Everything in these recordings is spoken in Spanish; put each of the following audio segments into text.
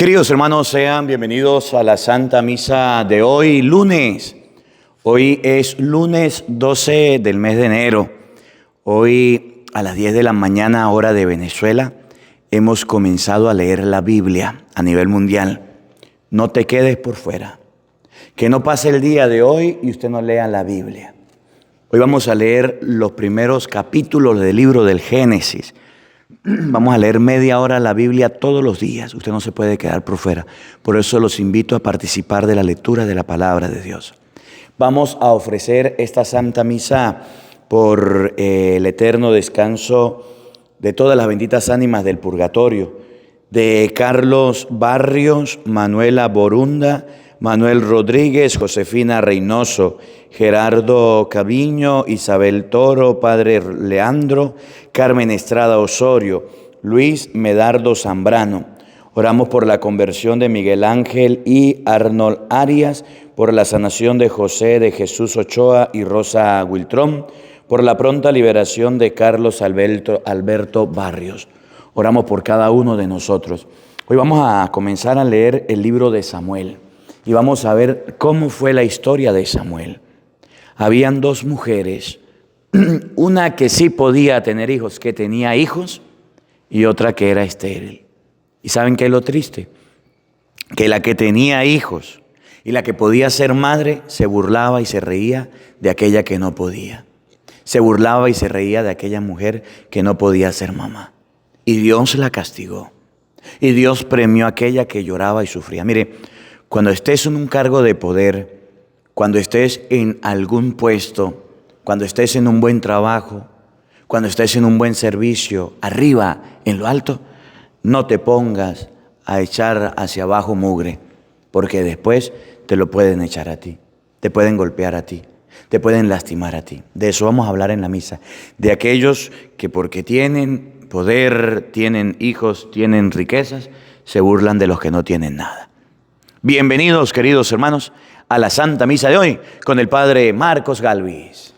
Queridos hermanos, sean bienvenidos a la Santa Misa de hoy, lunes. Hoy es lunes 12 del mes de enero. Hoy a las 10 de la mañana, hora de Venezuela, hemos comenzado a leer la Biblia a nivel mundial. No te quedes por fuera. Que no pase el día de hoy y usted no lea la Biblia. Hoy vamos a leer los primeros capítulos del libro del Génesis. Vamos a leer media hora la Biblia todos los días. Usted no se puede quedar por fuera. Por eso los invito a participar de la lectura de la palabra de Dios. Vamos a ofrecer esta Santa Misa por el eterno descanso de todas las benditas ánimas del purgatorio, de Carlos Barrios, Manuela Borunda, Manuel Rodríguez, Josefina Reynoso, Gerardo Caviño, Isabel Toro, Padre Leandro, Carmen Estrada Osorio, Luis Medardo Zambrano. Oramos por la conversión de Miguel Ángel y Arnold Arias, por la sanación de José de Jesús Ochoa y Rosa Wiltrón, por la pronta liberación de Carlos Alberto Barrios. Oramos por cada uno de nosotros. Hoy vamos a comenzar a leer el libro de Samuel y vamos a ver cómo fue la historia de Samuel. Habían dos mujeres, una que sí podía tener hijos, que tenía hijos, y otra que era estéril. ¿Y saben qué es lo triste? Que la que tenía hijos y la que podía ser madre se burlaba y se reía de aquella que no podía. Se burlaba y se reía de aquella mujer que no podía ser mamá. Y Dios la castigó. Y Dios premió a aquella que lloraba y sufría. Mire, cuando estés en un cargo de poder, cuando estés en algún puesto, cuando estés en un buen trabajo, cuando estés en un buen servicio, arriba, en lo alto, no te pongas a echar hacia abajo mugre, porque después te lo pueden echar a ti, te pueden golpear a ti, te pueden lastimar a ti. De eso vamos a hablar en la misa, de aquellos que porque tienen poder, tienen hijos, tienen riquezas, se burlan de los que no tienen nada. Bienvenidos, queridos hermanos, a la Santa Misa de hoy con el Padre Marcos Galvis.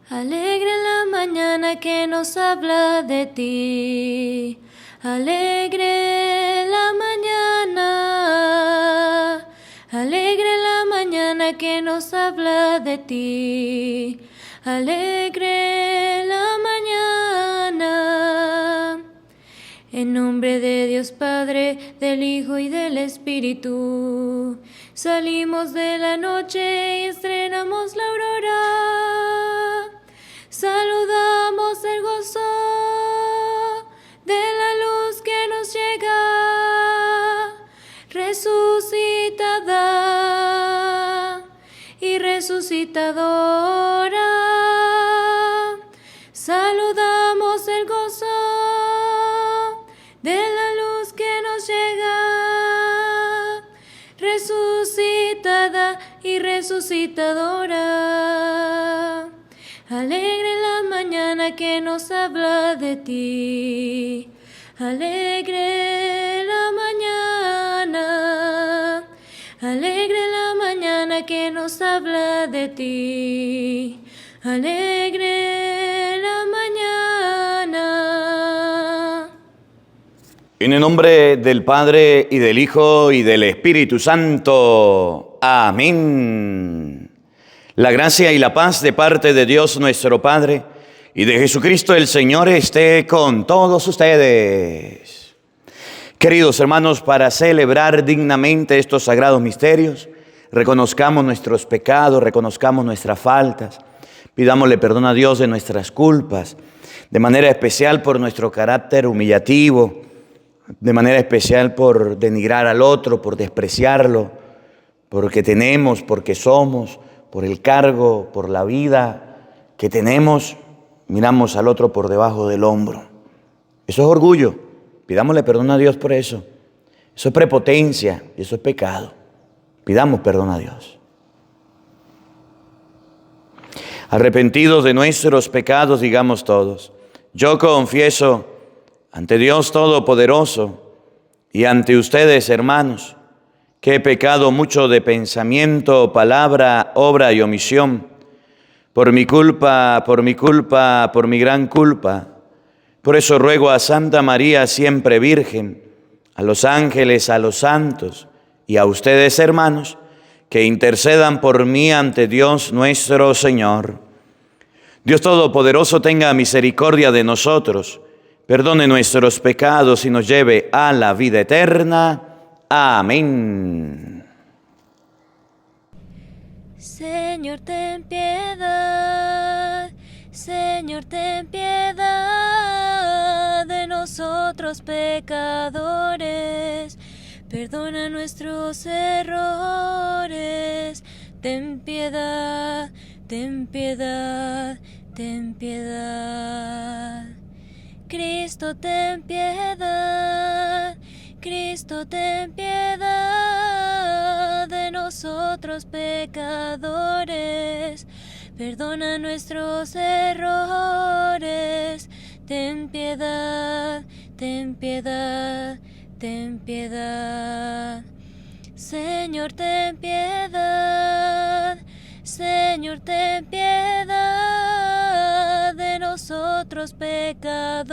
Alegre la mañana que nos habla de ti, alegre la mañana que nos habla de ti, alegre la mañana. En nombre de Dios Padre, del Hijo y del Espíritu, salimos de la noche y estrenamos la aurora. Saludamos el gozo de la luz que nos llega, resucitada y resucitadora. Saludamos el gozo de la luz que nos llega, resucitada y resucitadora. Alegre la mañana que nos habla de ti, alegre la mañana que nos habla de ti, alegre la mañana. En el nombre del Padre, y del Hijo, y del Espíritu Santo. Amén. La gracia y la paz de parte de Dios nuestro Padre y de Jesucristo el Señor esté con todos ustedes. Queridos hermanos, para celebrar dignamente estos sagrados misterios, reconozcamos nuestros pecados, reconozcamos nuestras faltas, pidámosle perdón a Dios de nuestras culpas, de manera especial por nuestro carácter humillativo, de manera especial por denigrar al otro, por despreciarlo, porque tenemos, porque somos, por el cargo, por la vida que tenemos, miramos al otro por debajo del hombro. Eso es orgullo. Pidámosle perdón a Dios por eso. Eso es prepotencia y eso es pecado. Pidamos perdón a Dios. Arrepentidos de nuestros pecados, digamos todos: yo confieso ante Dios Todopoderoso y ante ustedes, hermanos, que he pecado mucho de pensamiento, palabra, obra y omisión, por mi gran culpa. Por eso ruego a Santa María, siempre Virgen, a los ángeles, a los santos y a ustedes, hermanos, que intercedan por mí ante Dios nuestro Señor. Dios Todopoderoso tenga misericordia de nosotros, perdone nuestros pecados y nos lleve a la vida eterna. Amén. Señor, ten piedad. Señor, ten piedad de nosotros pecadores. Perdona nuestros errores. Ten piedad, ten piedad, ten piedad. Cristo, ten piedad. Cristo, ten piedad de nosotros pecadores. Perdona nuestros errores. Ten piedad, ten piedad, ten piedad. Señor, ten piedad. Señor, ten piedad de nosotros pecadores.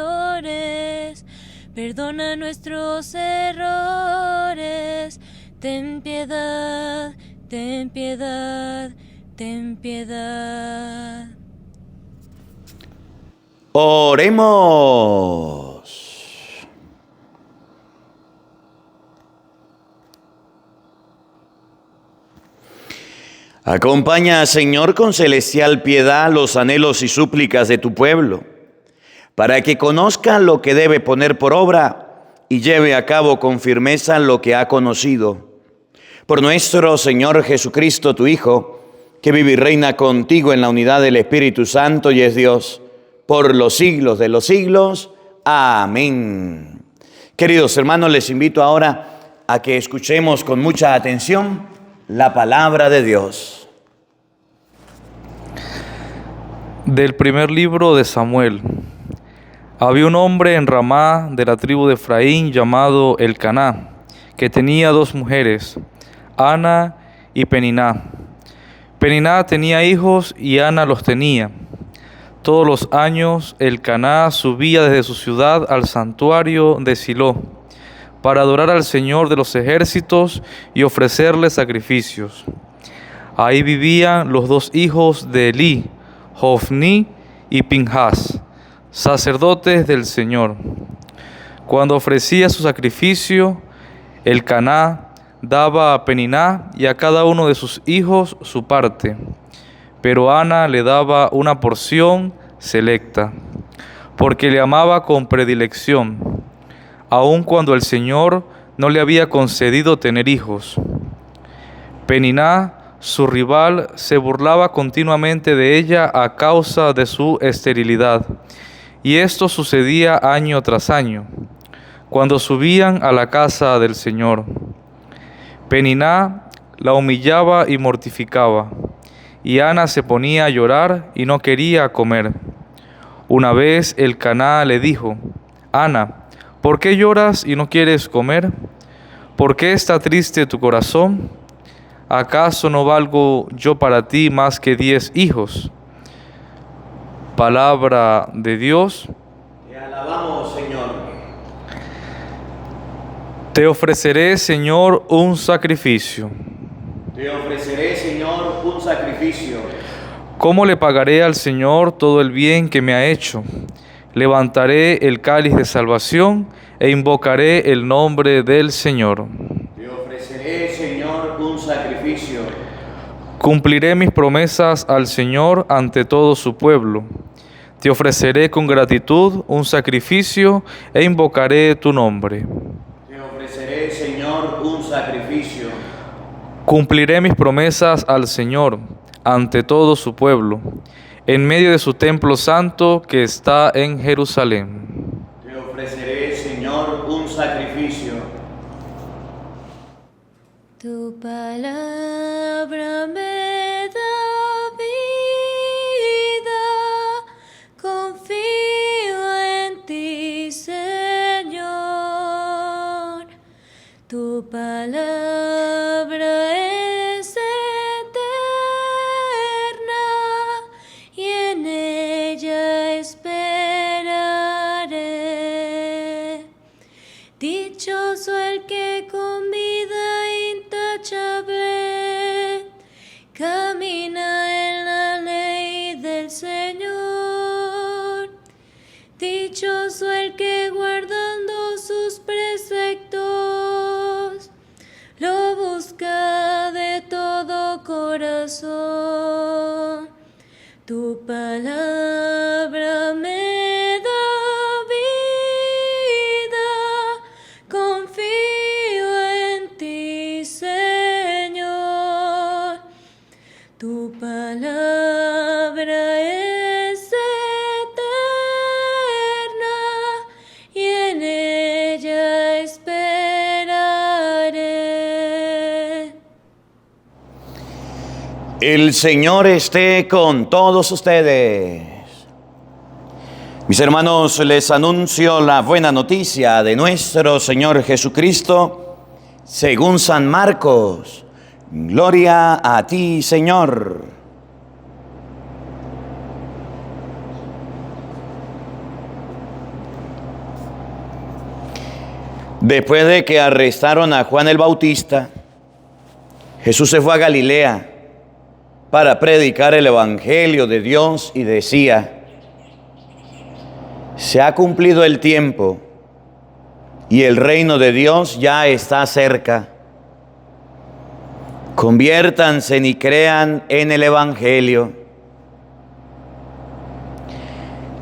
Perdona nuestros errores. Ten piedad, ten piedad, ten piedad. Oremos. Acompaña, Señor, con celestial piedad los anhelos y súplicas de tu pueblo, para que conozca lo que debe poner por obra y lleve a cabo con firmeza lo que ha conocido. Por nuestro Señor Jesucristo, tu Hijo, que vive y reina contigo en la unidad del Espíritu Santo y es Dios, por los siglos de los siglos. Amén. Queridos hermanos, les invito ahora a que escuchemos con mucha atención la palabra de Dios. Del primer libro de Samuel. Había un hombre en Ramá de la tribu de Efraín llamado Elcaná, que tenía 2 mujeres, Ana y Peniná. Peniná tenía hijos y Ana los tenía. Todos los años Elcaná subía desde su ciudad al santuario de Silo para adorar al Señor de los ejércitos y ofrecerle sacrificios. Ahí vivían los 2 hijos de Elí, Hofni y Pinhas, sacerdotes del Señor. Cuando ofrecía su sacrificio, Elcaná daba a Peniná y a cada uno de sus hijos su parte, pero Ana le daba una porción selecta, porque le amaba con predilección, aun cuando el Señor no le había concedido tener hijos. Peniná, su rival, se burlaba continuamente de ella a causa de su esterilidad, y esto sucedía año tras año, cuando subían a la casa del Señor. Peniná la humillaba y mortificaba, y Ana se ponía a llorar y no quería comer. Una vez Elcaná le dijo: Ana, ¿por qué lloras y no quieres comer? ¿Por qué está triste tu corazón? ¿Acaso no valgo yo para ti más que 10 hijos? Palabra de Dios. Te alabamos, Señor. Te ofreceré, Señor, un sacrificio. Te ofreceré, Señor, un sacrificio. ¿Cómo le pagaré al Señor todo el bien que me ha hecho? Levantaré el cáliz de salvación e invocaré el nombre del Señor. Te ofreceré, Señor, un sacrificio. Cumpliré mis promesas al Señor ante todo su pueblo. Te ofreceré con gratitud un sacrificio e invocaré tu nombre. Te ofreceré, Señor, un sacrificio. Cumpliré mis promesas al Señor ante todo su pueblo, en medio de su templo santo que está en Jerusalén. Te ofreceré, Señor, un sacrificio. Tu palabra me da vida, confío en ti, Señor. Tu palabra es eterna y en ella esperaré. Dichoso el que con vida intachable camina en la ley del Señor. Dichoso el que guardando sus preceptos lo busca de todo corazón. Tu palabra me da vida, confío en ti, Señor. Tu palabra es eterna y en ella esperaré. El Señor esté con todos ustedes. Mis hermanos, les anuncio la buena noticia de nuestro Señor Jesucristo según San Marcos. Gloria a ti, Señor. Después de que arrestaron a Juan el Bautista, Jesús se fue a Galilea para predicar el Evangelio de Dios y decía: se ha cumplido el tiempo y el reino de Dios ya está cerca. Conviértanse y crean en el Evangelio.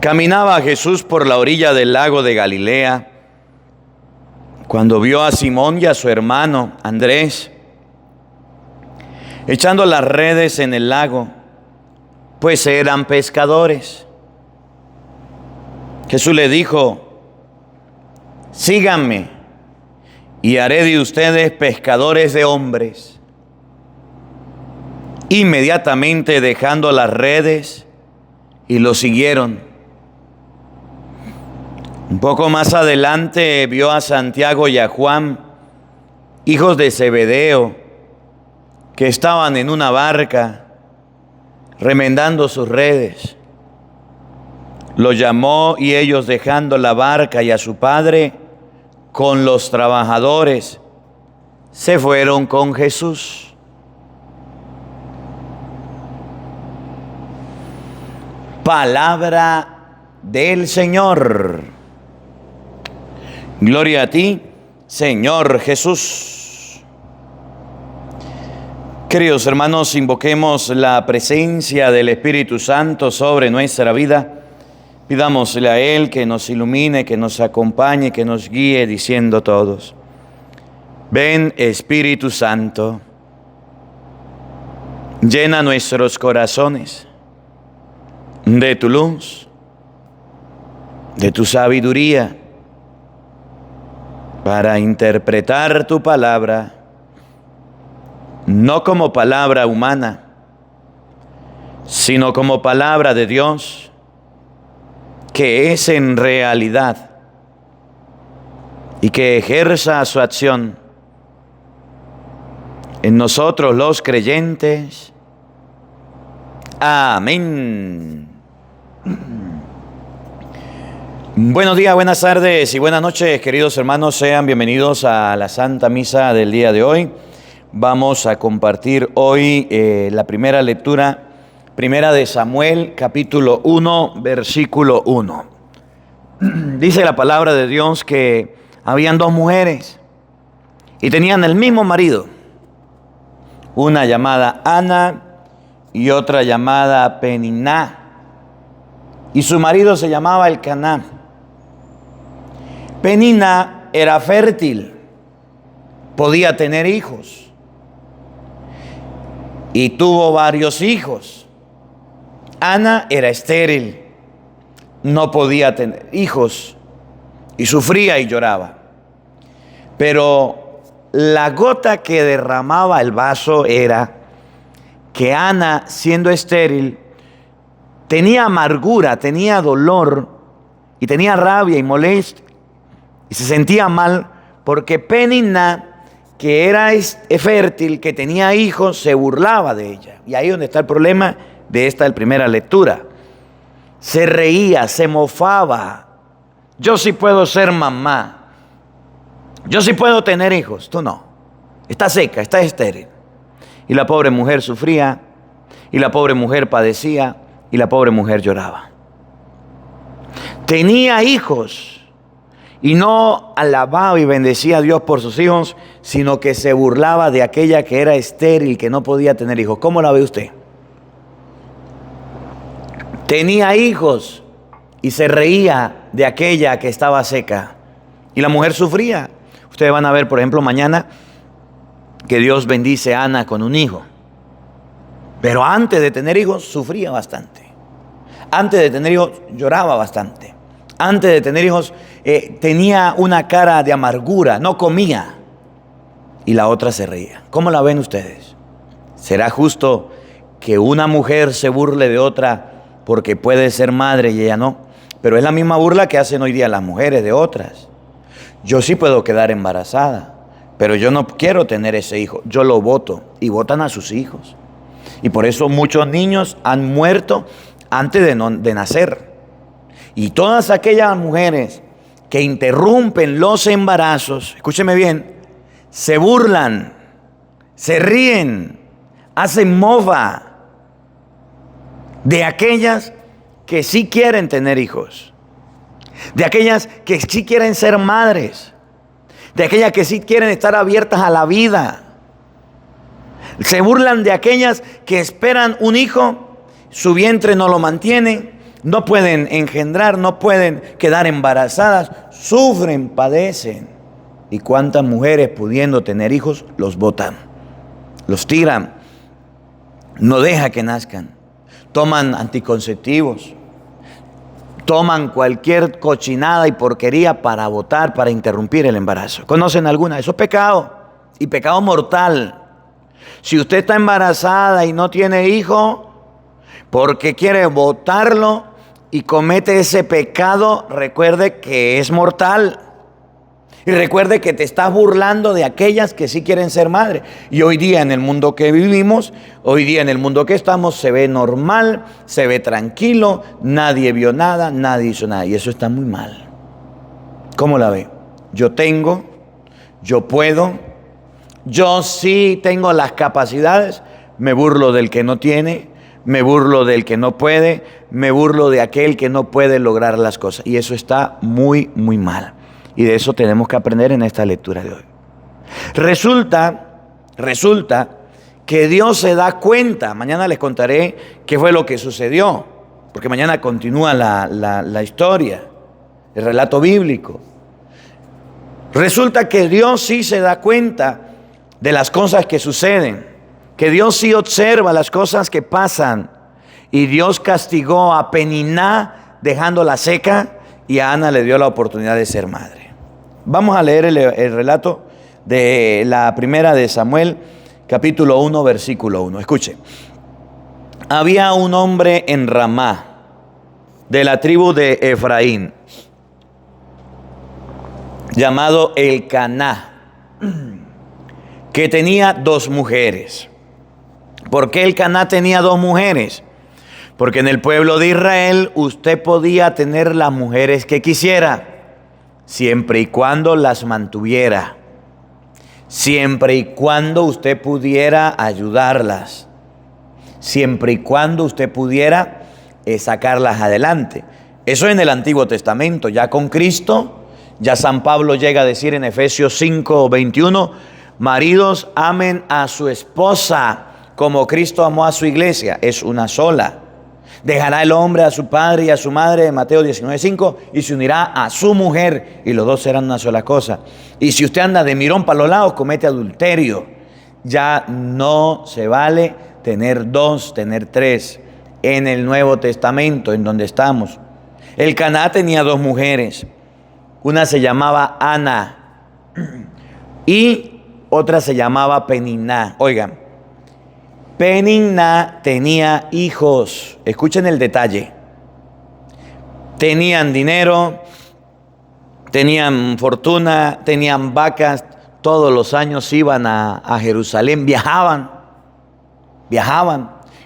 Caminaba Jesús por la orilla del lago de Galilea cuando vio a Simón y a su hermano Andrés echando las redes en el lago, pues eran pescadores. Jesús le dijo: síganme y haré de ustedes pescadores de hombres. Inmediatamente dejando las redes y lo siguieron. Un poco más adelante vio a Santiago y a Juan, hijos de Zebedeo, que estaban en una barca remendando sus redes. Los llamó y ellos, dejando la barca y a su padre con los trabajadores, se fueron con Jesús. Palabra del Señor. Gloria a ti, Señor Jesús. Queridos hermanos, invoquemos la presencia del Espíritu Santo sobre nuestra vida. Pidámosle a Él que nos ilumine, que nos acompañe, que nos guíe, diciendo todos: ven, Espíritu Santo, llena nuestros corazones de tu luz, de tu sabiduría, para interpretar tu palabra, no como palabra humana, sino como palabra de Dios, que es en realidad, y que ejerza su acción en nosotros los creyentes. Amén. Buenos días, buenas tardes y buenas noches, queridos hermanos. Sean bienvenidos a la Santa Misa del día de hoy. Vamos a compartir hoy la primera lectura, primera de Samuel, capítulo 1, versículo 1. Dice la palabra de Dios que habían dos mujeres y tenían el mismo marido, una llamada Ana y otra llamada Peniná, y su marido se llamaba Elcaná. Peniná era fértil, podía tener hijos y tuvo varios hijos. Ana era estéril, no podía tener hijos y sufría y lloraba. Pero la gota que derramaba el vaso era que Ana, siendo estéril, tenía amargura, tenía dolor y tenía rabia y molestia. Y se sentía mal porque Peniná, que era fértil, que tenía hijos, se burlaba de ella. Y ahí es donde está el problema de esta primera lectura. Se reía, se mofaba. Yo sí puedo ser mamá. Yo sí puedo tener hijos, tú no. Está seca, está estéril. Y la pobre mujer sufría, y la pobre mujer padecía, y la pobre mujer lloraba. Tenía hijos, y no alababa y bendecía a Dios por sus hijos, sino que se burlaba de aquella que era estéril, que no podía tener hijos. ¿Cómo la ve usted? Tenía hijos y se reía de aquella que estaba seca. Y la mujer sufría. Ustedes van a ver, por ejemplo, mañana que Dios bendice a Ana con un hijo. Pero antes de tener hijos sufría bastante. Antes de tener hijos lloraba bastante. Antes de tener hijos tenía una cara de amargura, no comía. Y la otra se reía. ¿Cómo la ven ustedes? ¿Será justo que una mujer se burle de otra porque puede ser madre y ella no? Pero es la misma burla que hacen hoy día las mujeres de otras. Yo sí puedo quedar embarazada, pero yo no quiero tener ese hijo. Yo lo voto y votan a sus hijos. Y por eso muchos niños han muerto antes de nacer. Y todas aquellas mujeres que interrumpen los embarazos, escúcheme bien, se burlan, se ríen, hacen mofa de aquellas que sí quieren tener hijos, de aquellas que sí quieren ser madres, de aquellas que sí quieren estar abiertas a la vida. Se burlan de aquellas que esperan un hijo, su vientre no lo mantiene, no pueden engendrar, no pueden quedar embarazadas, sufren, padecen. ¿Y cuántas mujeres pudiendo tener hijos los botan, los tiran, no deja que nazcan? Toman anticonceptivos, toman cualquier cochinada y porquería para botar, para interrumpir el embarazo. ¿Conocen alguna? Eso es pecado, y pecado mortal. Si usted está embarazada y no tiene hijo, porque quiere botarlo y comete ese pecado, recuerde que es mortal. Y recuerde que te estás burlando de aquellas que sí quieren ser madre. Y hoy día en el mundo que vivimos, hoy día en el mundo que estamos, se ve normal, se ve tranquilo, nadie vio nada, nadie hizo nada. Y eso está muy mal. ¿Cómo la ve? Yo tengo, yo puedo, yo sí tengo las capacidades, me burlo del que no tiene, me burlo del que no puede, me burlo de aquel que no puede lograr las cosas. Y eso está muy, muy mal. Y de eso tenemos que aprender en esta lectura de hoy. Resulta que Dios se da cuenta. Mañana les contaré qué fue lo que sucedió, porque mañana continúa la historia, el relato bíblico. Resulta que Dios sí se da cuenta de las cosas que suceden, que Dios sí observa las cosas que pasan. Y Dios castigó a Peniná dejándola seca, y a Ana le dio la oportunidad de ser madre. Vamos a leer el relato de la primera de Samuel, capítulo 1, versículo 1. Escuche. Había un hombre en Ramá, de la tribu de Efraín, llamado Elcaná, que tenía 2 mujeres. ¿Por qué Elcaná tenía 2 mujeres? Porque en el pueblo de Israel usted podía tener las mujeres que quisiera, siempre y cuando las mantuviera, siempre y cuando usted pudiera ayudarlas, siempre y cuando usted pudiera sacarlas adelante. Eso en el Antiguo Testamento. Ya con Cristo, ya San Pablo llega a decir en Efesios 5:21, maridos, amen a su esposa como Cristo amó a su iglesia. Es una sola. Dejará el hombre a su padre y a su madre, Mateo 19:5, y se unirá a su mujer, y los dos serán una sola cosa. Y si usted anda de mirón para los lados, comete adulterio. Ya no se vale tener 2, tener 3. En el Nuevo Testamento, en donde estamos, Elcaná tenía 2 mujeres. Una se llamaba Ana y otra se llamaba Peniná. Oigan, Peniná tenía hijos. Escuchen el detalle. Tenían dinero, tenían fortuna, tenían vacas. Todos los años iban a Jerusalén, viajaban.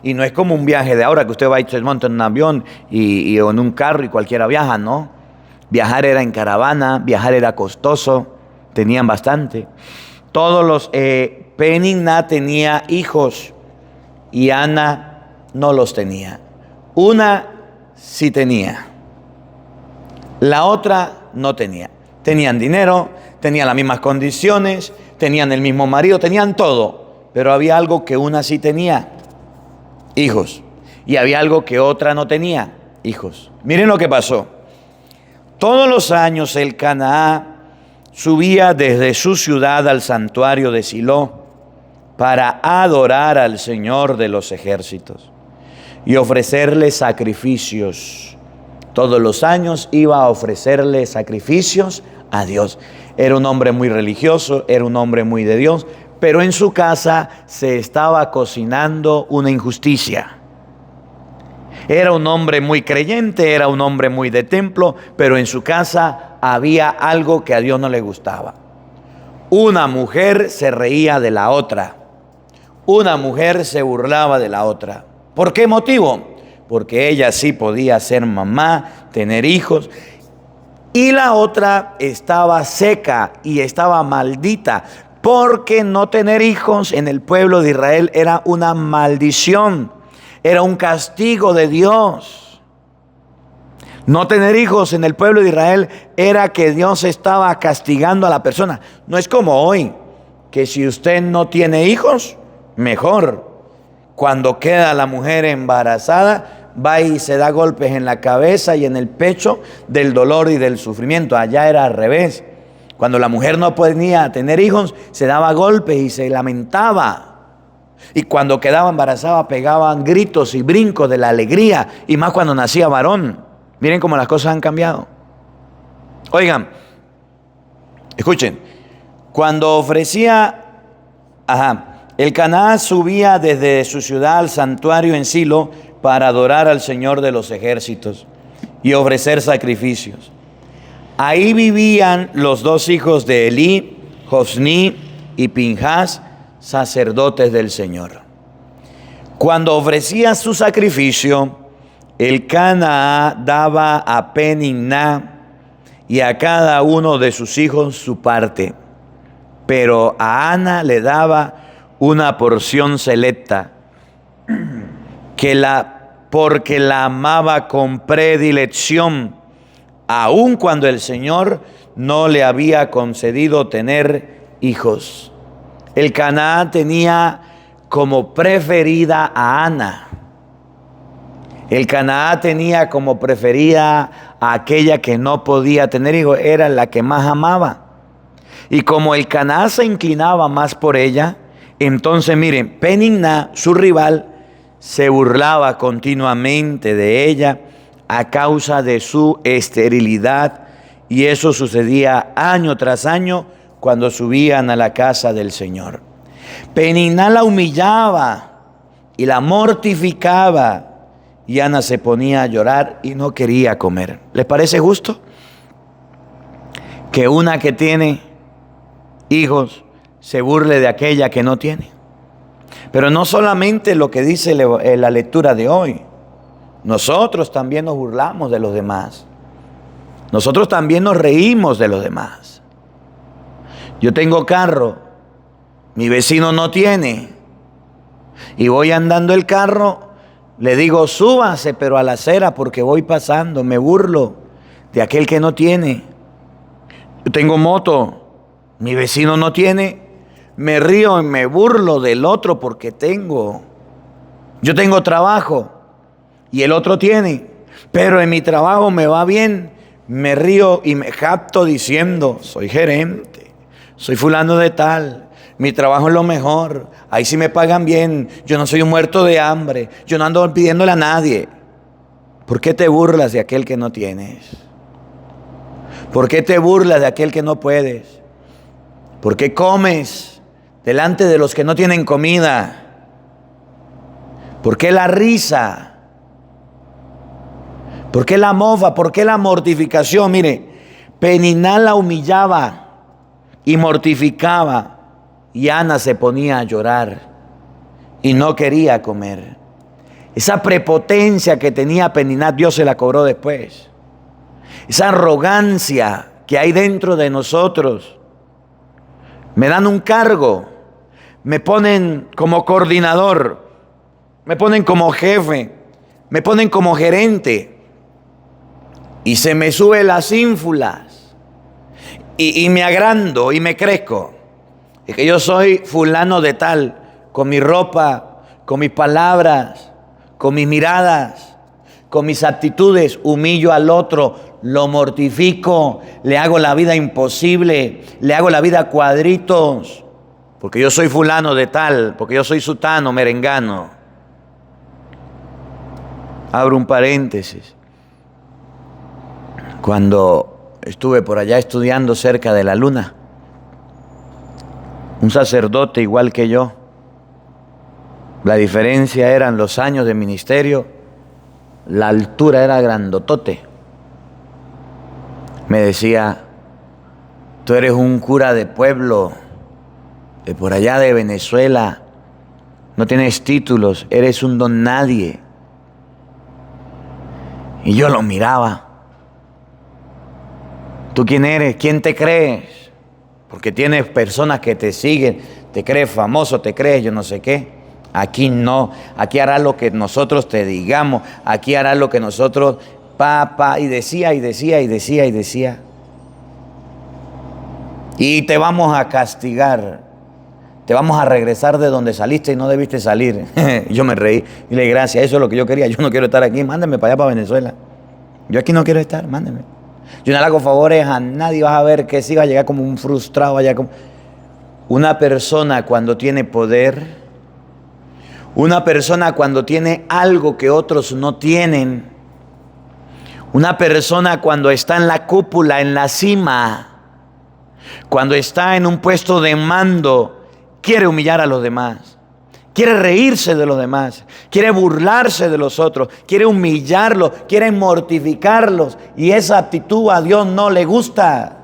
Y no es como un viaje de ahora que usted va y se monta en un avión y en un carro y cualquiera viaja, ¿no? Viajar era en caravana, viajar era costoso. tenían bastante. Todos los Penina tenía hijos y Ana no los tenía. Una sí tenía, la otra no tenía. Tenían dinero, tenían las mismas condiciones, tenían el mismo marido, tenían todo, pero había algo que una sí tenía, hijos, y había algo que otra no tenía, hijos. Miren lo que pasó. Todos los años el Canaá subía desde su ciudad al santuario de Silo para adorar al Señor de los ejércitos y ofrecerle sacrificios. Todos los años iba a ofrecerle sacrificios a Dios. Era un hombre muy religioso, era un hombre muy de Dios, pero en su casa se estaba cocinando una injusticia. Era un hombre muy creyente, era un hombre muy de templo, pero en su casa había algo que a Dios no le gustaba. Una mujer se reía de la otra. Una mujer se burlaba de la otra. ¿Por qué motivo? Porque ella sí podía ser mamá, tener hijos, y la otra estaba seca y estaba maldita, porque no tener hijos en el pueblo de Israel era una maldición. Era un castigo de Dios. No tener hijos en el pueblo de Israel era que Dios estaba castigando a la persona. No es como hoy, que si usted no tiene hijos, mejor. Cuando queda la mujer embarazada, va y se da golpes en la cabeza y en el pecho del dolor y del sufrimiento. Allá era al revés. Cuando la mujer no podía tener hijos, se daba golpes y se lamentaba. Y cuando quedaba embarazada pegaban gritos y brincos de la alegría, y más cuando nacía varón. Miren cómo las cosas han cambiado. Oigan, escuchen, cuando ofrecía, el Canaá subía desde su ciudad al santuario en Silo para adorar al Señor de los ejércitos y ofrecer sacrificios. Ahí vivían los dos hijos de Elí, Jofní y Pinjas, sacerdotes del Señor. Cuando ofrecía su sacrificio, el Canaá daba a Peniná y a cada uno de sus hijos su parte, pero a Ana le daba una porción selecta, porque la amaba con predilección, aun cuando el Señor no le había concedido tener hijos. El Canaá tenía como preferida a Ana. El Canaá tenía como preferida a aquella que no podía tener hijos, era la que más amaba. Y como el Canaá se inclinaba más por ella, entonces miren, Peniná, su rival, se burlaba continuamente de ella a causa de su esterilidad, y eso sucedía año tras año cuando subían a la casa del Señor. Peniná la humillaba y la mortificaba, y Ana se ponía a llorar y no quería comer. ¿Les parece justo que una que tiene hijos se burle de aquella que no tiene? Pero no solamente lo que dice la lectura de hoy. Nosotros también nos burlamos de los demás. Nosotros también nos reímos de los demás. Yo tengo carro, mi vecino no tiene, y voy andando el carro, le digo súbase, pero a la acera porque voy pasando, me burlo de aquel que no tiene. Yo tengo moto, mi vecino no tiene, me río y me burlo del otro porque tengo. Yo tengo trabajo y el otro tiene, pero en mi trabajo me va bien, me río y me jacto diciendo, soy gerente, soy fulano de tal, mi trabajo es lo mejor, ahí sí me pagan bien, yo no soy un muerto de hambre, yo no ando pidiéndole a nadie. ¿Por qué te burlas de aquel que no tienes? ¿Por qué te burlas de aquel que no puedes? ¿Por qué comes delante de los que no tienen comida? ¿Por qué la risa? ¿Por qué la mofa? ¿Por qué la mortificación? Mire, Peniná la humillaba y mortificaba, y Ana se ponía a llorar y no quería comer. Esa prepotencia que tenía Peniná, Dios se la cobró después. Esa arrogancia que hay dentro de nosotros, Me dan un cargo, me ponen como coordinador, me ponen como jefe, me ponen como gerente y se me suben las ínfulas y me agrando y me crezco. Es que yo soy fulano de tal, con mi ropa, con mis palabras, con mis miradas, con mis actitudes, humillo al otro, lo mortifico, le hago la vida imposible, le hago la vida a cuadritos, porque yo soy fulano de tal, porque yo soy sutano, merengano. Abro un paréntesis. Cuando estuve por allá estudiando cerca de la luna, un sacerdote igual que yo, la diferencia eran los años de ministerio, la altura era grandotote. Me decía, tú eres un cura de pueblo, de por allá de Venezuela, no tienes títulos, eres un don nadie. Y yo lo miraba. ¿Tú quién eres? ¿Quién te crees? Porque tienes personas que te siguen, te crees famoso, te crees yo no sé qué. Aquí no, aquí harás lo que nosotros te digamos, aquí harás lo que nosotros, y decía. Y te vamos a castigar, te vamos a regresar de donde saliste y no debiste salir. Yo me reí y le dije, gracias, eso es lo que yo quería, yo no quiero estar aquí, mándenme para allá, para Venezuela. Yo aquí no quiero estar, mándenme. Yo no le hago favores a nadie, vas a ver que sí va a llegar como un frustrado allá. Una persona cuando tiene poder, una persona cuando tiene algo que otros no tienen, una persona cuando está en la cúpula, en la cima, cuando está en un puesto de mando, quiere humillar a los demás, quiere reírse de los demás, quiere burlarse de los otros, quiere humillarlos, quiere mortificarlos, y esa actitud a Dios no le gusta.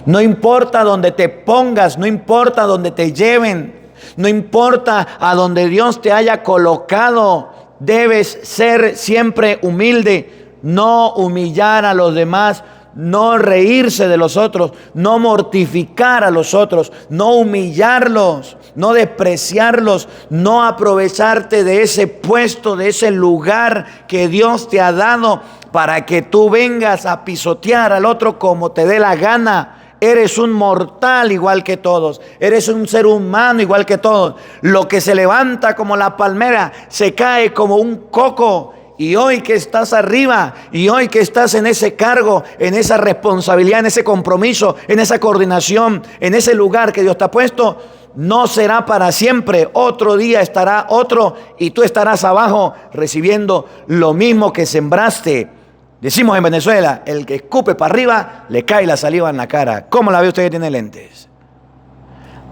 No importa donde te pongas, no importa donde te lleven, no importa a donde Dios te haya colocado, debes ser siempre humilde, no humillar a los demás, no reírse de los otros, no mortificar a los otros, no humillarlos, no despreciarlos, no aprovecharte de ese puesto, de ese lugar que Dios te ha dado para que tú vengas a pisotear al otro como te dé la gana. Eres un mortal igual que todos. Eres un ser humano igual que todos. Lo que se levanta como la palmera se cae como un coco. Y hoy que estás arriba, y hoy que estás en ese cargo, en esa responsabilidad, en ese compromiso, en esa coordinación, en ese lugar que Dios te ha puesto, no será para siempre. Otro día estará otro y tú estarás abajo recibiendo lo mismo que sembraste. Decimos en Venezuela, el que escupe para arriba, le cae la saliva en la cara. ¿Cómo la ve usted que tiene lentes?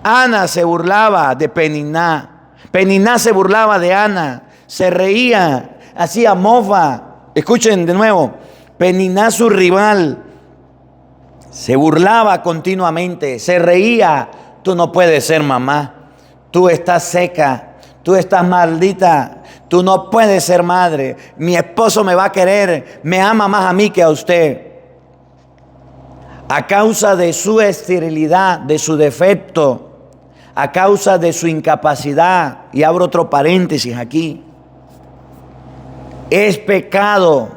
Ana se burlaba de Peniná. Peniná se burlaba de Ana. Se reía, hacía mofa. Escuchen de nuevo. Peniná, su rival, se burlaba continuamente, se reía. Tú no puedes ser mamá. Tú estás seca. Tú estás maldita. Tú no puedes ser madre. Mi esposo me va a querer. Me ama más a mí que a usted. A causa de su esterilidad, de su defecto, a causa de su incapacidad, y abro otro paréntesis aquí, es pecado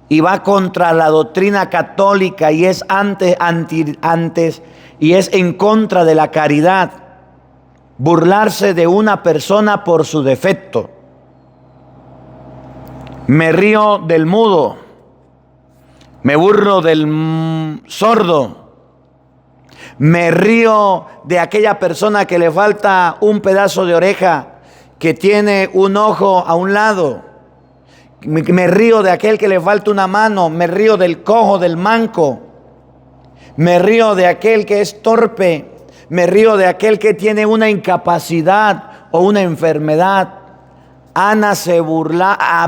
y va contra la doctrina católica y es antes y es en contra de la caridad burlarse de una persona por su defecto. Me río del mudo, me burlo del sordo, me río de aquella persona que le falta un pedazo de oreja, que tiene un ojo a un lado, me río de aquel que le falta una mano, me río del cojo, del manco, me río de aquel que es torpe, me río de aquel que tiene una incapacidad o una enfermedad.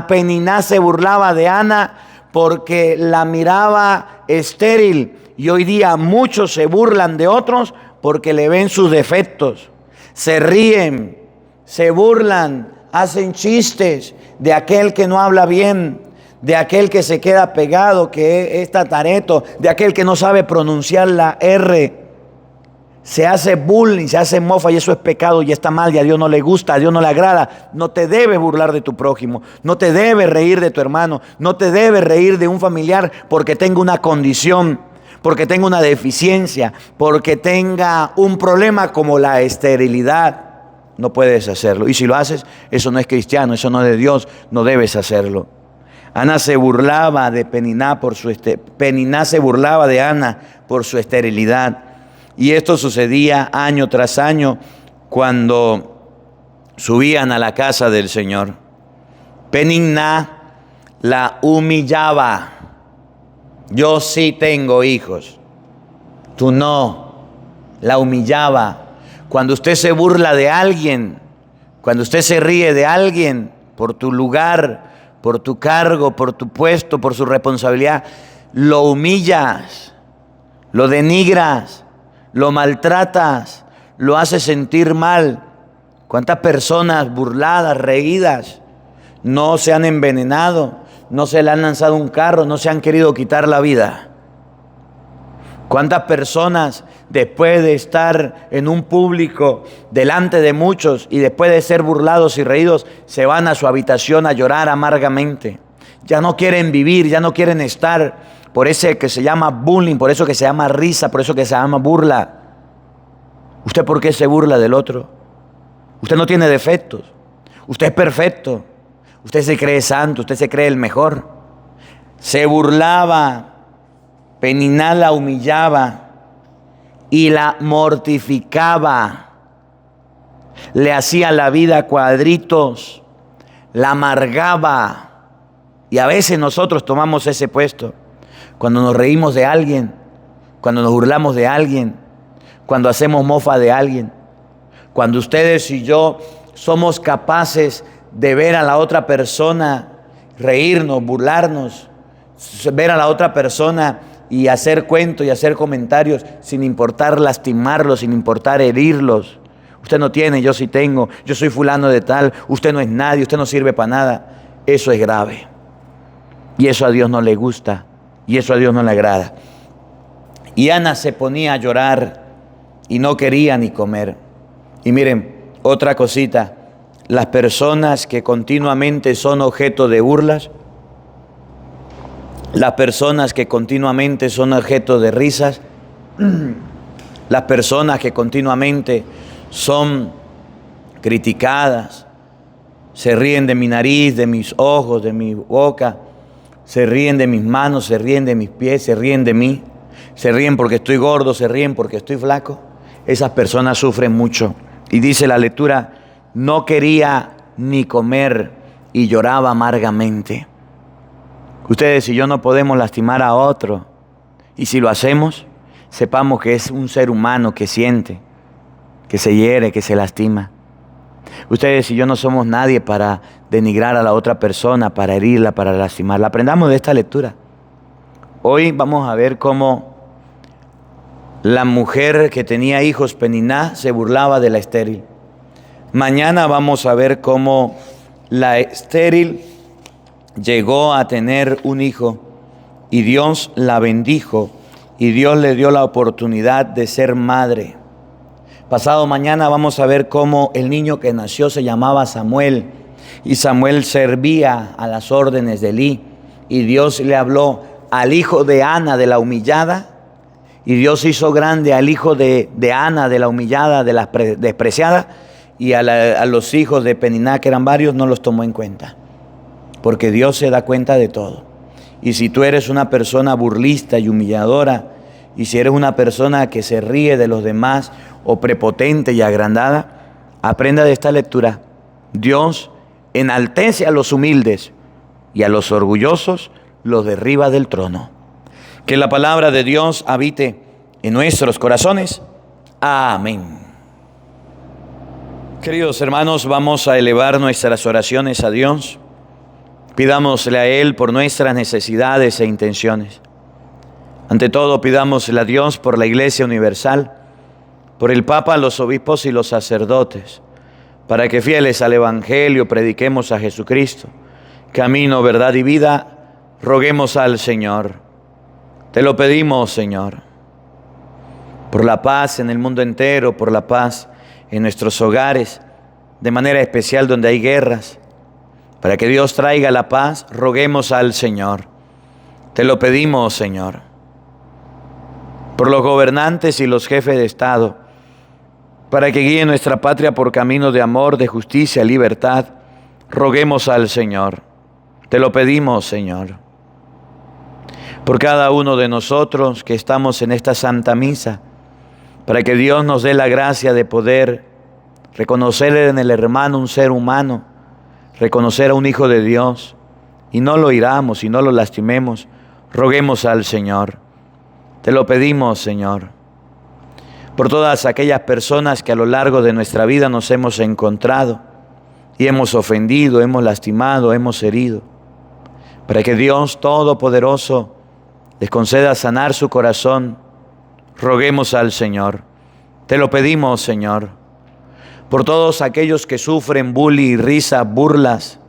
Peniná se burlaba de Ana porque la miraba estéril, y hoy día muchos se burlan de otros porque le ven sus defectos. Se ríen, se burlan, hacen chistes de aquel que no habla bien, de aquel que se queda pegado, que es tatareto, de aquel que no sabe pronunciar la R. se hace bullying, se hace mofa y eso es pecado y está mal y a Dios no le gusta, a Dios no le agrada. No te debes burlar de tu prójimo, no te debes reír de tu hermano, no te debes reír de un familiar porque tenga una condición, porque tenga una deficiencia, porque tenga un problema como la esterilidad. No puedes hacerlo. Y si lo haces, eso no es cristiano, eso no es de Dios, no debes hacerlo. Ana se burlaba de Peniná Peniná se burlaba de Ana por su esterilidad. Y esto sucedía año tras año cuando subían a la casa del Señor. Peniná la humillaba. Yo sí tengo hijos, tú no. La humillaba. Cuando usted se burla de alguien, cuando usted se ríe de alguien por tu lugar, por tu cargo, por tu puesto, por su responsabilidad, lo humillas, lo denigras, lo maltratas, lo haces sentir mal. ¿Cuántas personas burladas, reídas, no se han envenenado, no se le han lanzado un carro, no se han querido quitar la vida? ¿Cuántas personas después de estar en un público delante de muchos y después de ser burlados y reídos se van a su habitación a llorar amargamente? Ya no quieren vivir, ya no quieren estar por ese que se llama bullying, por eso que se llama risa, por eso que se llama burla. ¿Usted por qué se burla del otro? Usted no tiene defectos, usted es perfecto, usted se cree santo, usted se cree el mejor. Se burlaba. Peniná la humillaba y la mortificaba. Le hacía la vida cuadritos, la amargaba. Y a veces nosotros tomamos ese puesto. Cuando nos reímos de alguien, cuando nos burlamos de alguien, cuando hacemos mofa de alguien. Cuando ustedes y yo somos capaces de ver a la otra persona, reírnos, burlarnos, ver a la otra persona y hacer cuentos y hacer comentarios sin importar lastimarlos, sin importar herirlos. Usted no tiene, yo sí tengo, yo soy fulano de tal, usted no es nadie, usted no sirve para nada. Eso es grave. Y eso a Dios no le gusta, y eso a Dios no le agrada. Y Ana se ponía a llorar y no quería ni comer. Y miren, otra cosita, las personas que continuamente son objeto de burlas, las personas que continuamente son objeto de risas, las personas que continuamente son criticadas, se ríen de mi nariz, de mis ojos, de mi boca, se ríen de mis manos, se ríen de mis pies, se ríen de mí, se ríen porque estoy gordo, se ríen porque estoy flaco. Esas personas sufren mucho. Y dice la lectura, no quería ni comer y lloraba amargamente. Ustedes y yo no podemos lastimar a otro. Y si lo hacemos, sepamos que es un ser humano que siente, que se hiere, que se lastima. Ustedes y yo no somos nadie para denigrar a la otra persona, para herirla, para lastimarla. Aprendamos de esta lectura. Hoy vamos a ver cómo la mujer que tenía hijos, Peniná, se burlaba de la estéril. Mañana vamos a ver cómo la estéril llegó a tener un hijo y Dios la bendijo y Dios le dio la oportunidad de ser madre. Pasado mañana vamos a ver cómo el niño que nació se llamaba Samuel y Samuel servía a las órdenes de Elí y Dios le habló al hijo de Ana, de la humillada, y Dios hizo grande al hijo de Ana, de la humillada, de la despreciada, y a los hijos de Peniná, que eran varios, no los tomó en cuenta. Porque Dios se da cuenta de todo. Y si tú eres una persona burlista y humilladora, y si eres una persona que se ríe de los demás, o prepotente y agrandada, aprenda de esta lectura. Dios enaltece a los humildes y a los orgullosos los derriba del trono. Que la palabra de Dios habite en nuestros corazones. Amén. Queridos hermanos, vamos a elevar nuestras oraciones a Dios. Pidámosle a Él por nuestras necesidades e intenciones. Ante todo, pidámosle a Dios por la Iglesia Universal, por el Papa, los obispos y los sacerdotes, para que fieles al Evangelio prediquemos a Jesucristo, camino, verdad y vida. Roguemos al Señor. Te lo pedimos, Señor. por la paz en el mundo entero, por la paz en nuestros hogares, de manera especial donde hay guerras. Para que Dios traiga la paz, roguemos al Señor. Te lo pedimos, Señor. Por los gobernantes y los jefes de Estado, para que guíen nuestra patria por caminos de amor, de justicia, libertad, roguemos al Señor. Te lo pedimos, Señor. Por cada uno de nosotros que estamos en esta Santa Misa, para que Dios nos dé la gracia de poder reconocer en el hermano un ser humano, reconocer a un hijo de Dios, y no lo hiramos y no lo lastimemos, roguemos al Señor. Te lo pedimos, Señor. Por todas aquellas personas que a lo largo de nuestra vida nos hemos encontrado y hemos ofendido, hemos lastimado, hemos herido, para que Dios Todopoderoso les conceda sanar su corazón, roguemos al Señor. Te lo pedimos, Señor. Por todos aquellos que sufren bullying, risas, burlas,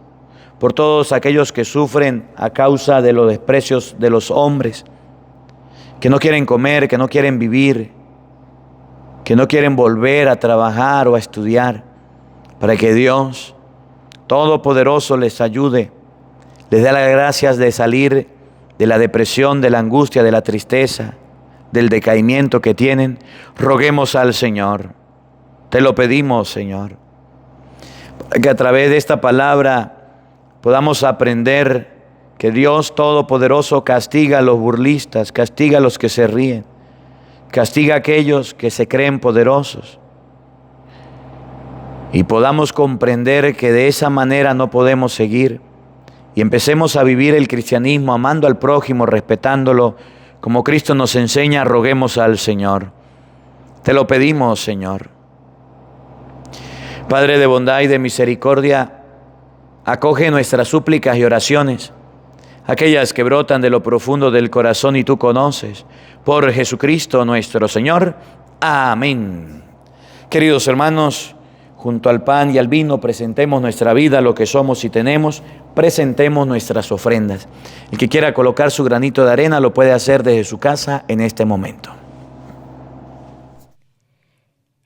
por todos aquellos que sufren a causa de los desprecios de los hombres, que no quieren comer, que no quieren vivir, que no quieren volver a trabajar o a estudiar, para que Dios Todopoderoso les ayude, les dé las gracias de salir de la depresión, de la angustia, de la tristeza, del decaimiento que tienen. Roguemos al Señor. Te lo pedimos, Señor, para que a través de esta palabra podamos aprender que Dios Todopoderoso castiga a los burlistas, castiga a los que se ríen, castiga a aquellos que se creen poderosos. Y podamos comprender que de esa manera no podemos seguir y empecemos a vivir el cristianismo amando al prójimo, respetándolo, como Cristo nos enseña. Roguemos al Señor. Te lo pedimos, Señor. Padre de bondad y de misericordia, acoge nuestras súplicas y oraciones, aquellas que brotan de lo profundo del corazón y tú conoces, por Jesucristo nuestro Señor. Amén. Queridos hermanos, junto al pan y al vino presentemos nuestra vida, lo que somos y tenemos, presentemos nuestras ofrendas. El que quiera colocar su granito de arena lo puede hacer desde su casa en este momento.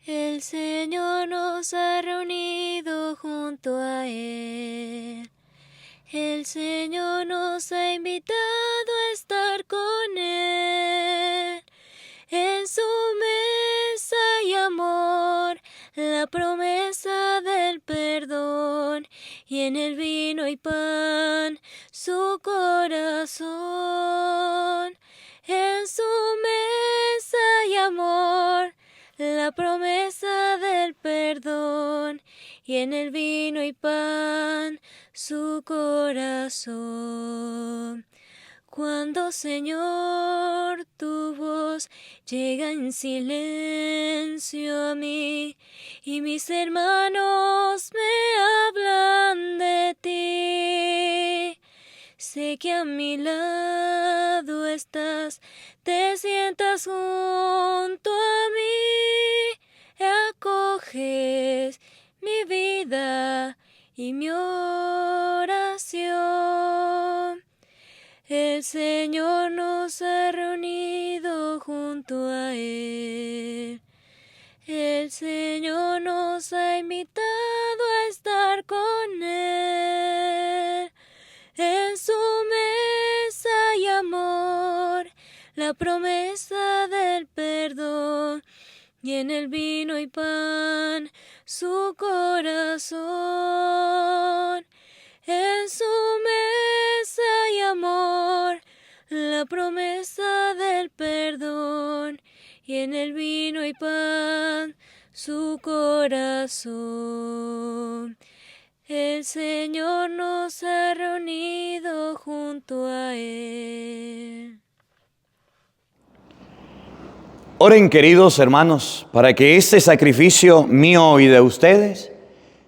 El Señor nos ha reunido junto a Él. El Señor nos ha invitado a estar con Él. En su mesa hay amor, la promesa del perdón, y en el vino y pan, su corazón. En su mesa hay amor, la promesa del perdón, y en el vino y pan, su corazón. Cuando, Señor, tu voz llega en silencio a mí, y mis hermanos me hablan de ti, sé que a mi lado estás, te sientas junto a mí, acoges mi vida y mi oración. El Señor nos ha reunido junto a Él. El Señor nos ha invitado a estar con Él. En su mesa hay amor, la promesa del perdón, y en el vino y pan, su corazón. En su mesa hay amor, la promesa del perdón, y en el vino y pan, su corazón. El Señor nos ha reunido junto a Él. Oren, queridos hermanos, para que este sacrificio mío y de ustedes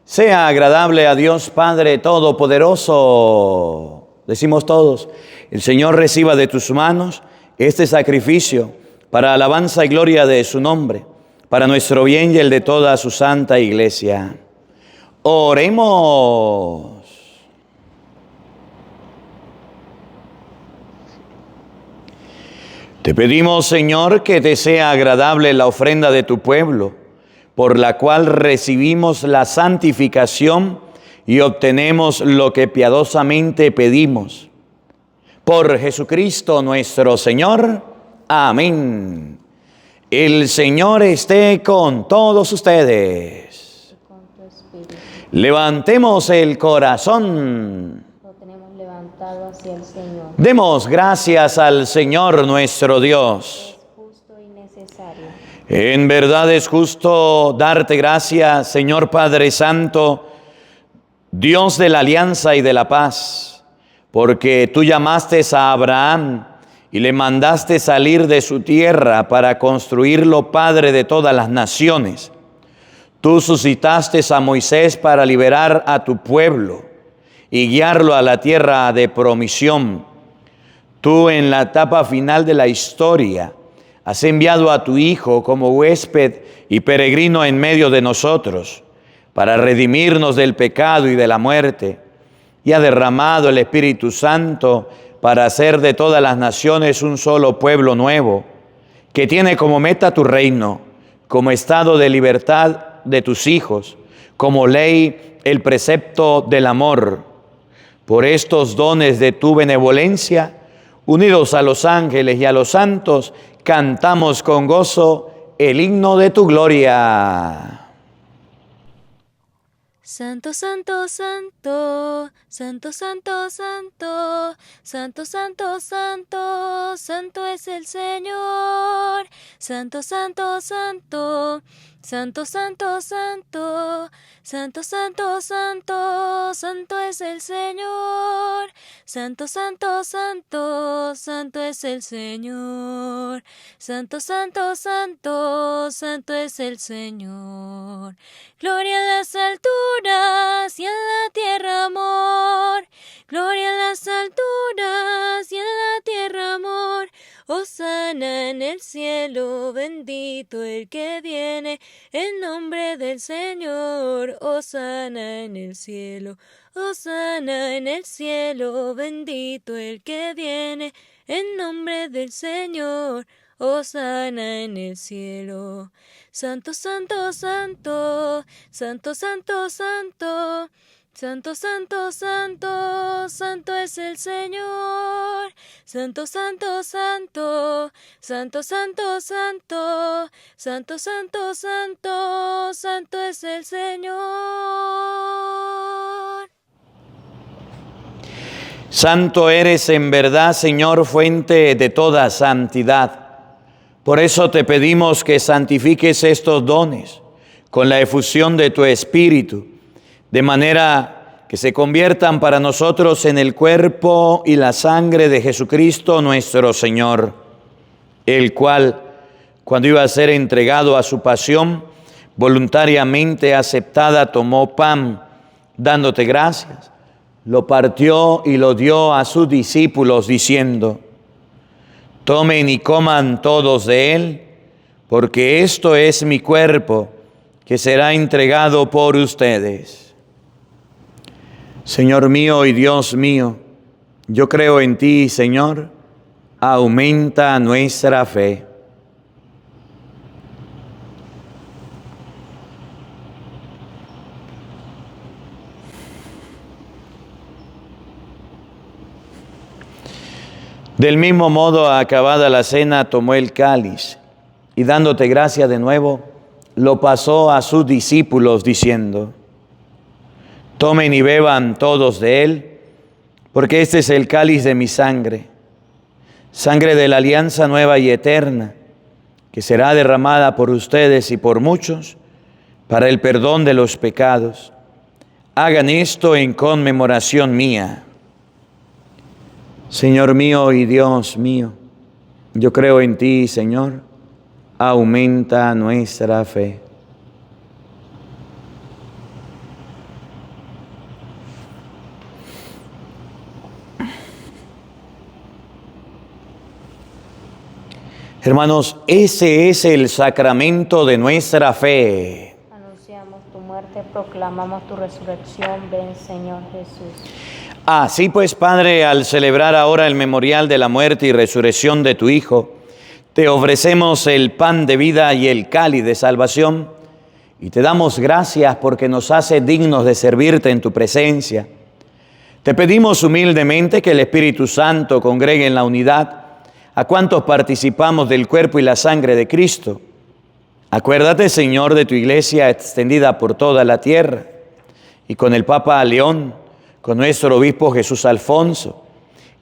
sea agradable a Dios Padre Todopoderoso. Decimos todos: el Señor reciba de tus manos este sacrificio para alabanza y gloria de su nombre, para nuestro bien y el de toda su santa iglesia. Oremos. Te pedimos, Señor, que te sea agradable la ofrenda de tu pueblo, por la cual recibimos la santificación y obtenemos lo que piadosamente pedimos. Por Jesucristo nuestro Señor. Amén. El Señor esté con todos ustedes. Con tu espíritu. Levantemos el corazón. Lo tenemos levantado hacia el Señor. Demos gracias al Señor nuestro Dios. Es justo y necesario. En verdad es justo darte gracias, Señor Padre Santo, Dios de la alianza y de la paz, porque tú llamaste a Abraham y le mandaste salir de su tierra para construirlo Padre de todas las naciones. Tú suscitaste a Moisés para liberar a tu pueblo y guiarlo a la tierra de promisión. Tú, en la etapa final de la historia, has enviado a tu Hijo como huésped y peregrino en medio de nosotros para redimirnos del pecado y de la muerte, y ha derramado el Espíritu Santo para hacer de todas las naciones un solo pueblo nuevo, que tiene como meta tu reino, como estado de libertad de tus hijos, como ley el precepto del amor. Por estos dones de tu benevolencia, unidos a los ángeles y a los santos, cantamos con gozo el himno de tu gloria. Santo, santo, santo, santo, santo, santo, santo, santo, santo, santo es el Señor. Santo, santo, santo, santo, santo, santo, santo, santo, santo, santo es el Señor. Santo, santo, santo, santo es el Señor. Santo, santo, santo, santo es el Señor. Gloria en las alturas y en la tierra amor. Gloria en las alturas y en la tierra amor. Hosana en el cielo, bendito el que viene en nombre del Señor. Hosana en el cielo, hosana en el cielo, bendito el que viene en nombre del Señor. Hosana en el cielo. Santo, santo, santo, santo, santo, santo, santo, santo, santo, santo es el Señor. Santo, santo, santo, santo, santo, santo, santo, santo, santo, santo es el Señor. Santo eres en verdad, Señor, fuente de toda santidad. Por eso te pedimos que santifiques estos dones con la efusión de tu Espíritu, de manera que se conviertan para nosotros en el cuerpo y la sangre de Jesucristo nuestro Señor, el cual, cuando iba a ser entregado a su pasión, voluntariamente aceptada, tomó pan, dándote gracias, lo partió y lo dio a sus discípulos, diciendo: tomen y coman todos de él, porque esto es mi cuerpo, que será entregado por ustedes. Señor mío y Dios mío, yo creo en ti, Señor, aumenta nuestra fe. Del mismo modo, acabada la cena, tomó el cáliz y, dándote gracias de nuevo, lo pasó a sus discípulos, diciendo: tomen y beban todos de él, porque este es el cáliz de mi sangre, sangre de la alianza nueva y eterna, que será derramada por ustedes y por muchos para el perdón de los pecados. Hagan esto en conmemoración mía. Señor mío y Dios mío, yo creo en ti, Señor, aumenta nuestra fe. Hermanos, ese es el sacramento de nuestra fe. Anunciamos tu muerte, proclamamos tu resurrección. Ven, Señor Jesús. Así pues, Padre, al celebrar ahora el memorial de la muerte y resurrección de tu Hijo, Te ofrecemos el pan de vida y el cáliz de salvación y te damos gracias porque nos hace dignos de servirte en tu presencia. Te pedimos humildemente que el Espíritu Santo congregue en la unidad a cuantos participamos del cuerpo y la sangre de Cristo. Acuérdate, Señor, de tu iglesia extendida por toda la tierra y con el Papa León, con nuestro obispo Jesús Alfonso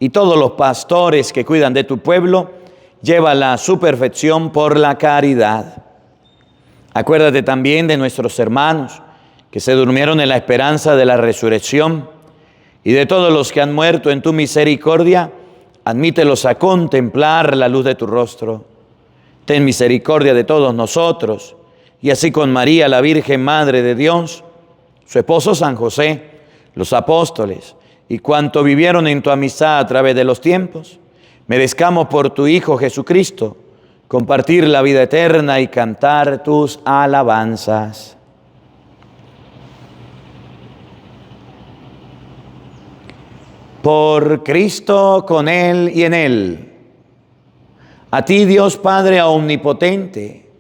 y todos los pastores que cuidan de tu pueblo, llévala a su perfección por la caridad. Acuérdate también de nuestros hermanos que se durmieron en la esperanza de la resurrección y de todos los que han muerto en tu misericordia, admítelos a contemplar la luz de tu rostro. Ten misericordia de todos nosotros y así con María, la Virgen Madre de Dios, su esposo San José, los apóstoles y cuanto vivieron en tu amistad a través de los tiempos, merezcamos por tu Hijo Jesucristo compartir la vida eterna y cantar tus alabanzas. Por Cristo, con Él y en Él. A ti, Dios Padre omnipotente,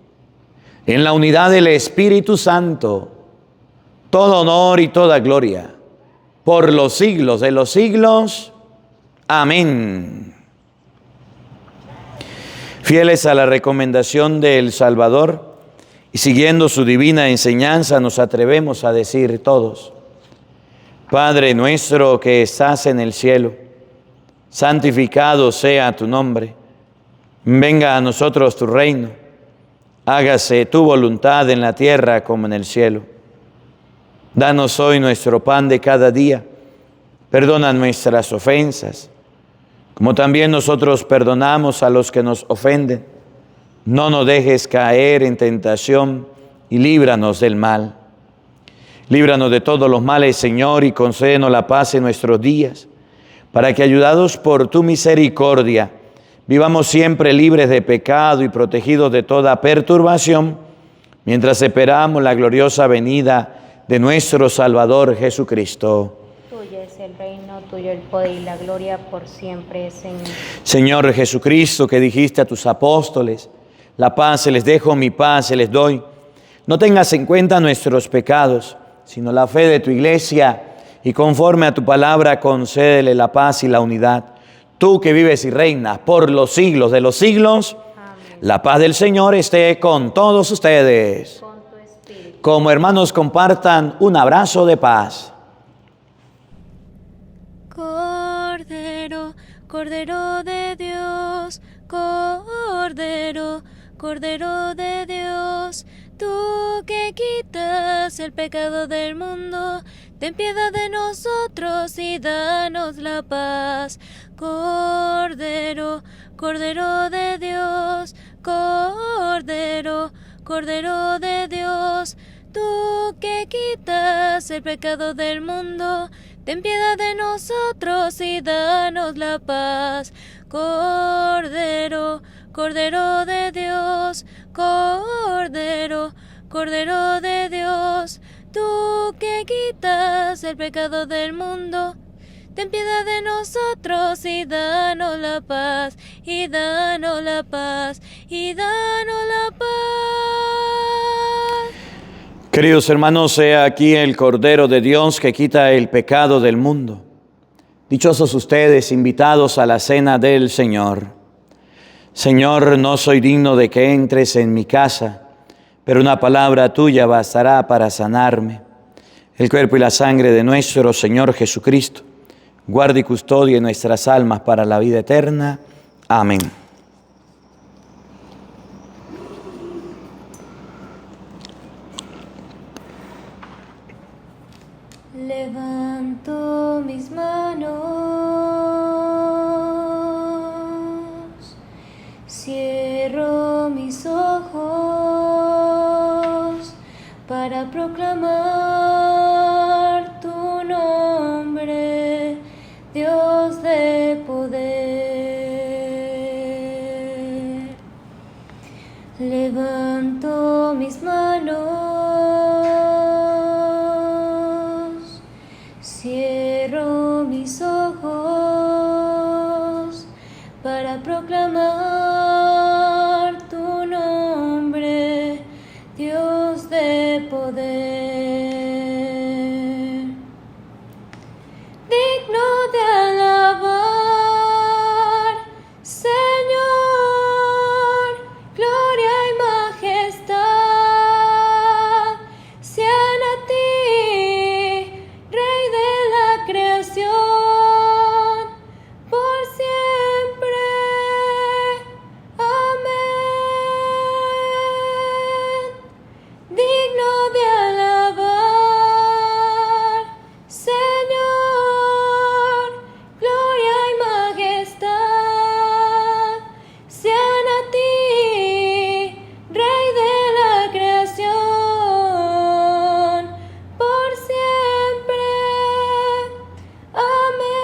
en la unidad del Espíritu Santo, todo honor y toda gloria, por los siglos de los siglos. Amén. Fieles a la recomendación del Salvador y siguiendo su divina enseñanza, nos atrevemos a decir todos: Padre nuestro que estás en el cielo, santificado sea tu nombre. Venga a nosotros tu reino. Hágase tu voluntad en la tierra como en el cielo. Danos hoy nuestro pan de cada día. Perdona nuestras ofensas, como también nosotros perdonamos a los que nos ofenden. No nos dejes caer en tentación y líbranos del mal. Líbranos de todos los males, Señor, y concédenos la paz en nuestros días, para que, ayudados por tu misericordia, vivamos siempre libres de pecado y protegidos de toda perturbación, mientras esperamos la gloriosa venida de nuestro Salvador Jesucristo. Tuyo es el reino, tuyo el poder y la gloria por siempre, Señor. Señor Jesucristo, que dijiste a tus apóstoles: la paz se les dejo, mi paz se les doy. No tengas en cuenta nuestros pecados, sino la fe de tu iglesia, y conforme a tu palabra concédele la paz y la unidad. Tú que vives y reinas por los siglos de los siglos, amén. La paz del Señor esté con todos ustedes. Con tu espíritu. Como hermanos, compartan un abrazo de paz. Cordero, Cordero de Dios, Cordero, Cordero de Dios, tú que quitas el pecado del mundo, ten piedad de nosotros y danos la paz. Cordero, Cordero de Dios, Cordero, Cordero de Dios, tú que quitas el pecado del mundo, ten piedad de nosotros y danos la paz. Cordero, Cordero de Dios, Cordero, Cordero de Dios, tú que quitas el pecado del mundo, ten piedad de nosotros y danos la paz, y danos la paz, y danos la paz. Queridos hermanos, sea aquí el Cordero de Dios que quita el pecado del mundo. Dichosos ustedes, invitados a la cena del Señor. Señor, no soy digno de que entres en mi casa, pero una palabra tuya bastará para sanarme. El cuerpo y la sangre de nuestro Señor Jesucristo guarde y custodie nuestras almas para la vida eterna. Amén. Levanto mis manos, cierro mis ojos para proclamar tu nombre, Dios de poder. Levanto mis manos, cierro mis ojos para proclamar Dios de poder, digno de alabar, Señor, gloria y majestad sean a ti, Rey de la creación, por siempre. Amén. Digno de alabar, Señor, gloria y majestad sean a ti, Rey de la creación, por siempre. Amén.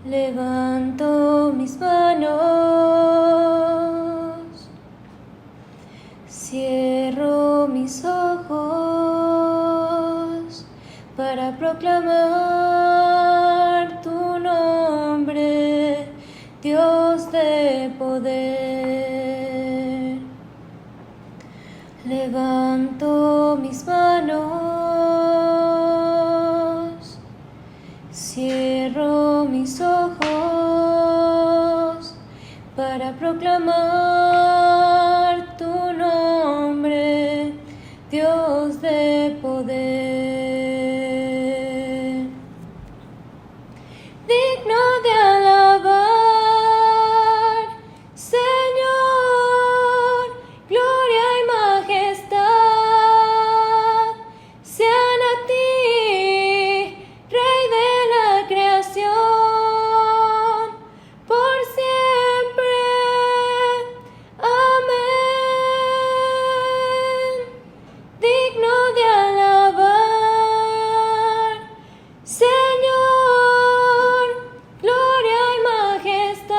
Levanto mis manos, cierro mis ojos para proclamar tu nombre, Dios de poder. Levanto mis manos, cierro mis ojos para proclamar tu nombre, Dios de poder. Digno de alabar, Señor, gloria y majestad sean a ti, Rey de la creación, por siempre. Amén. Digno de alabar, Señor, gloria y majestad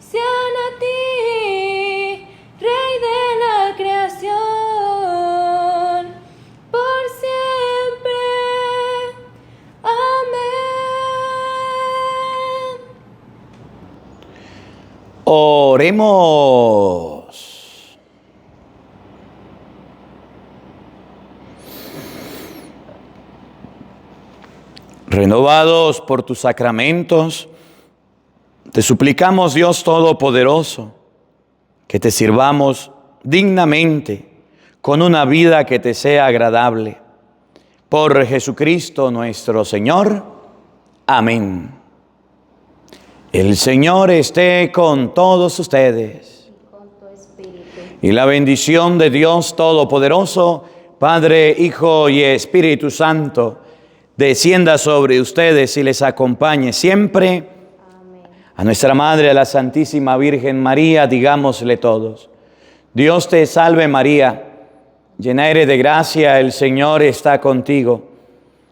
sean a ti, Rey de la creación, por siempre. Amén. Oremos. Renovados por tus sacramentos, te suplicamos, Dios Todopoderoso, que te sirvamos dignamente con una vida que te sea agradable. Por Jesucristo nuestro Señor. Amén. El Señor esté con todos ustedes. Con tu espíritu. Y la bendición de Dios Todopoderoso, Padre, Hijo y Espíritu Santo, descienda sobre ustedes y les acompañe siempre. Amén. A nuestra Madre, a la Santísima Virgen María, digámosle todos: Dios te salve María, llena eres de gracia, el Señor está contigo.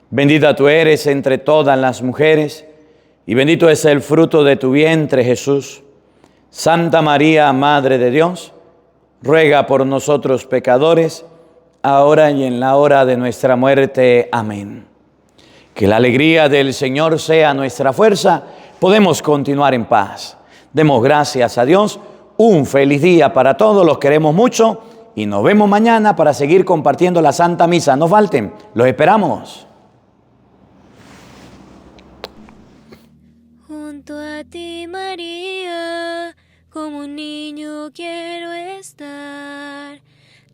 Bendita tú eres entre todas las mujeres, y bendito es el fruto de tu vientre, Jesús. Santa María, Madre de Dios, ruega por nosotros pecadores, ahora y en la hora de nuestra muerte. Amén. Que la alegría del Señor sea nuestra fuerza. Podemos continuar en paz. Demos gracias a Dios. Un feliz día para todos, los queremos mucho y nos vemos mañana para seguir compartiendo la Santa Misa. No falten, los esperamos. Junto a ti, María, como un niño quiero estar.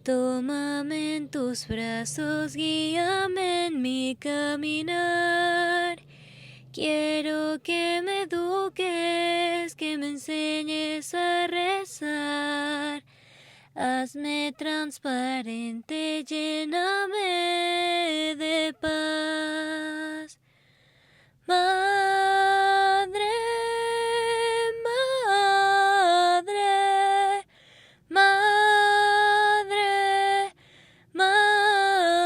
Tómame en tus brazos, guíame en mi caminar. Quiero que me eduques, que me enseñes a rezar. Hazme transparente, lléname de paz. Madre, madre, madre, madre,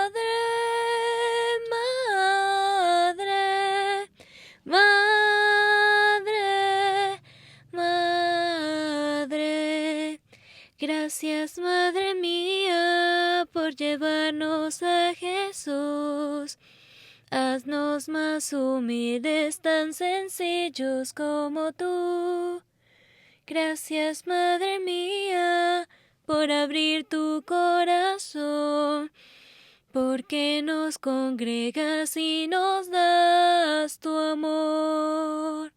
madre, madre, madre, madre. Gracias, Madre mía, por llevarnos a Jesús. Haznos más más humildes, tan sencillos como tú. Gracias, Madre mía, por abrir tu corazón, porque nos congregas y nos das tu amor.